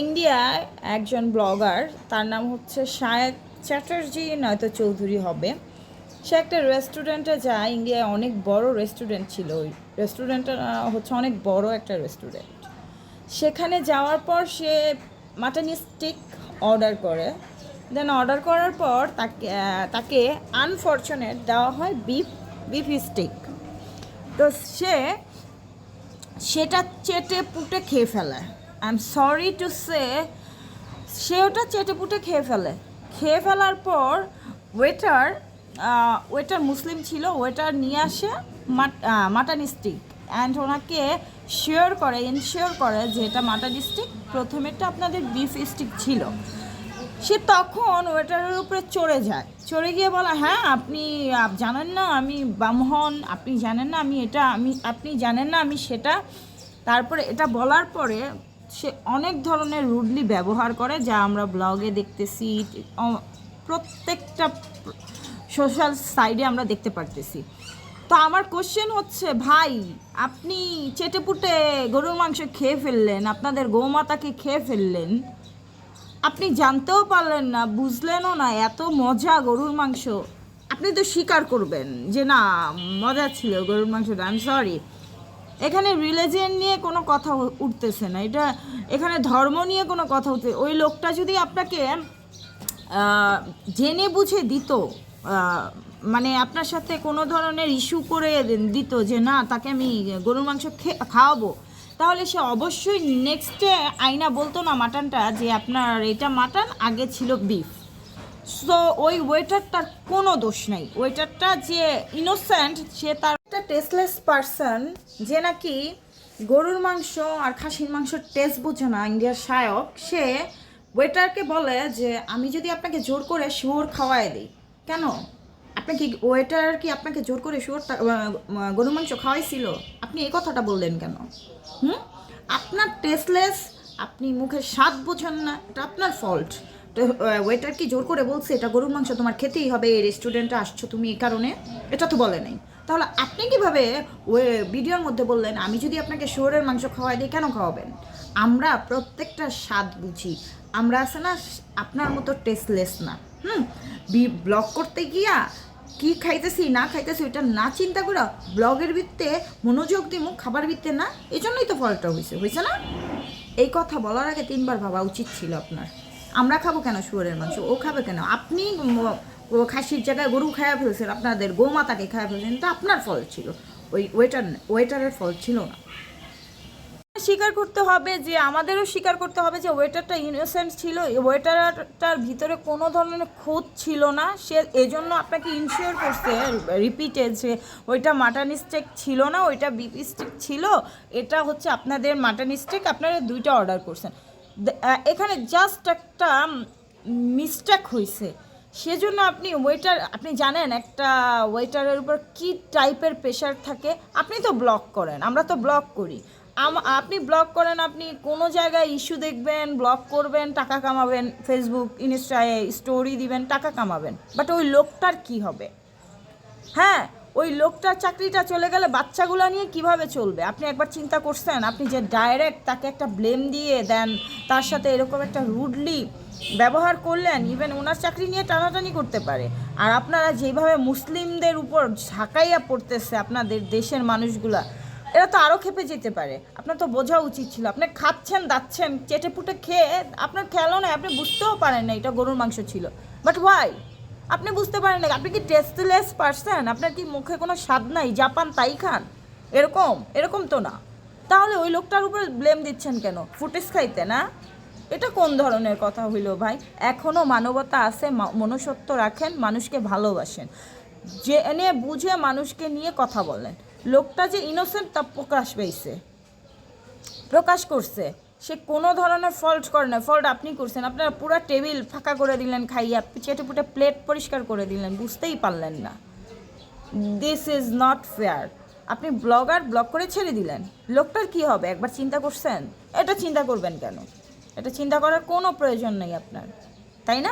ইন্ডিয়ায় একজন ব্লগার, তার নাম হচ্ছে শায়ক চ্যাটার্জি নয়তো চৌধুরী হবে। সে একটা রেস্টুরেন্টে যায়। ইন্ডিয়ায় অনেক বড় রেস্টুরেন্ট ছিল, ওই রেস্টুরেন্টটা হচ্ছে অনেক বড় একটা রেস্টুরেন্ট। সেখানে যাওয়ার পর সে মাটন স্টিক অর্ডার করে। দেন অর্ডার করার পর তাকে আনফর্চুনেট দেওয়া হয় বিফ স্টিক। তো সেটা চেটে পুটে খেয়ে ফেলে। I am sorry to say, সে ওটা চেটে পুটে খেয়ে ফেলার পর ওয়েটার মুসলিম ছিল। ওয়েটার নিয়ে আসে মাটন স্টিক অ্যান্ড ওনাকে ইনশিওর করে যে এটা মাটন স্টিক, প্রথমেরটা আপনাদের বিফ স্টিক ছিল। সে তখন ওয়েটারের উপরে চড়ে গিয়ে বলে, হ্যাঁ আপনি জানেন না আমি ব্রাহ্মণ, আপনি জানেন না আপনি জানেন না আমি সেটা। তারপরে এটা বলার পরে সে অনেক ধরনের রুডলি ব্যবহার করে, যা আমরা ব্লগে দেখতেছি, প্রত্যেকটা সোশ্যাল সাইডে আমরা দেখতে পারতেছি। তো আমার কোশ্চেন হচ্ছে, ভাই আপনি চেটেপুটে গরুর মাংস খেয়ে ফেললেন, আপনাদের গৌমাতাকে খেয়ে ফেললেন, আপনি জানতেও পারলেন না, বুঝলেনও না এত মজা গরুর মাংস। আপনি তো স্বীকার করবেন যে না মজা ছিল গরুর মাংসটা। আই এম সরি, এখানে রিলিজিয়ন নিয়ে কোনো কথা উঠতেছে না, এখানে ধর্ম নিয়ে কোনো কথা উঠতে। ওই লোকটা যদি আপনাকে জেনে বুঝে দিত, মানে আপনার সাথে কোনো ধরনের ইস্যু করে দিত যে না তাকে আমি গরুর মাংস খাওয়াবো, তাহলে সে অবশ্যই নেক্সটে আইনা বলতো না মাটনটা যে আপনার এটা মাটন, আগে ছিল বিফ। সো ওই ওয়েটারটার কোনো দোষ নাই। ওয়েটারটা যে ইনোসেন্ট, সে তার একটা টেস্টলেস পারসন, যে নাকি গরুর মাংস আর খাসির মাংসর টেস্ট বোঝে না, ইন্ডিয়ার শায়ক, সে ওয়েটারকে বলে যে আমি যদি আপনাকে জোর করে শুয়োর খাওয়াই দিই, কেন ওয়েটার কি আপনাকে জোর করে গরুর মাংস খাওয়াইছিল? আপনি এই কথাটা বললেন কেন? আপনার টেস্টলেস, আপনি মুখের স্বাদ বোঝেন না, এটা আপনার ফল্ট। তো ওয়েটার কি জোর করে বলছে এটা গরুর মাংস তোমার খেতেই হবে, এই রেস্টুরেন্টে আসছো তুমি এই কারণে? এটা তো বলে নাই। তাহলে আপনি কীভাবে ভিডিওর মধ্যে বললেন আমি যদি আপনাকে শুয়োরের মাংস খাওয়াই দিই, কেন খাওয়াবেন? আমরা প্রত্যেকটা স্বাদ বুঝি, আমরা আছে না আপনার মতো টেস্টলেস না। ব্লগ করতে গিয়া কি খাইতেছি না খাইতেছি ওইটা না চিন্তা করে ব্লগের ভিত্তে মনোযোগ দিমু, খাবার ভিত্তে না। এই জন্যই তো ফলটা হয়েছে না? এই কথা বলার আগে 3বার ভাবা উচিত ছিল আপনার। আমরা খাবো কেন শুয়োরের মাংস, ও খাবে কেন? আপনি খাসির জায়গায় গরু খাওয়া ফেলছেন, আপনাদের গোমাতাকে খাওয়া ফেলছেন, এটা আপনার ফল্ট ছিল, ওই ওয়েটারের ফল্ট ছিল না। স্বীকার করতে হবে যে আমাদেরও স্বীকার করতে হবে যে ওয়েটারটা ইনোসেন্ট ছিল, ওয়েটারটার ভিতরে কোনো ধরনের খোঁজ ছিল না। সে এজন্য আপনাকে ইনশিওর করছে রিপিটেড যে ওইটা মাটন স্টেক ছিল না, ওইটা বিফ স্টেক ছিল, এটা হচ্ছে আপনাদের মাটন স্টেক, আপনারা 2টা অর্ডার করছেন। এখানে জাস্ট একটা মিস্টেক হয়েছে, সেজন্য আপনি জানেন একটা ওয়েটারের উপর কী টাইপের প্রেশার থাকে। আপনি তো ব্লগ করেন, আমরা তো ব্লগ করি, আপনি ব্লগ করেন, আপনি কোনো জায়গায় ইস্যু দেখবেন, ব্লগ করবেন, টাকা কামাবেন, ফেসবুক ইনস্টায় স্টোরি দিবেন, টাকা কামাবেন। বাট ওই লোকটার কি হবে? হ্যাঁ, ওই লোকটার চাকরিটা চলে গেলে বাচ্চাগুলো নিয়ে কিভাবে চলবে? আপনি একবার চিন্তা করছেন? আপনি যে ডাইরেক্ট তাকে একটা ব্লেম দিয়ে দেন, তার সাথে এরকম একটা রুডলি ব্যবহার করলেন, ইভেন ওনার চাকরি নিয়ে টানাটানি করতে পারে। আর আপনারা যেভাবে মুসলিমদের উপর ঝাঁকাইয়া পড়তেছে আপনাদের দেশের মানুষগুলা, এরা তো আরও খেপে যেতে পারে। আপনার তো বোঝা উচিত ছিল। আপনি খাচ্ছেন দাচ্ছেন চেটে পুটে খেয়ে, আপনার খেয়ালও নয়, আপনি বুঝতেও পারেন না এটা গরুর মাংস ছিল। বাট ওয়াই আপনি বুঝতে পারেন না? আপনি কি টেস্টলেস পারসন? আপনার কি মুখে কোনো স্বাদ নাই, জাপান তাই খান? এরকম তো না। তাহলে ওই লোকটার উপর ব্লেম দিচ্ছেন কেন? ফুটেজ খাইতে না? এটা কোন ধরনের কথা হইল ভাই? এখনও মানবতা আছে, মনুষ্যত্ব রাখেন, মানুষকে ভালোবাসেন, জেনে বুঝে মানুষকে নিয়ে কথা বলেন। লোকটা যে ইনোসেন্ট তা প্রকাশ করছে, সে কোনো ধরনের ফল্ট করে না। ফল্ট আপনি করছেন, আপনারা পুরো টেবিল ফাঁকা করে দিলেন খাইয়া, চেটেপুটে প্লেট পরিষ্কার করে দিলেন, বুঝতেই পারলেন না। This is not fair. আপনি ব্লগ করে ছেড়ে দিলেন, লোকটার কি হবে একবার চিন্তা করছেন? এটা চিন্তা করবেন কেন? এটা চিন্তা করার কোনো প্রয়োজন নেই আপনার, তাই না?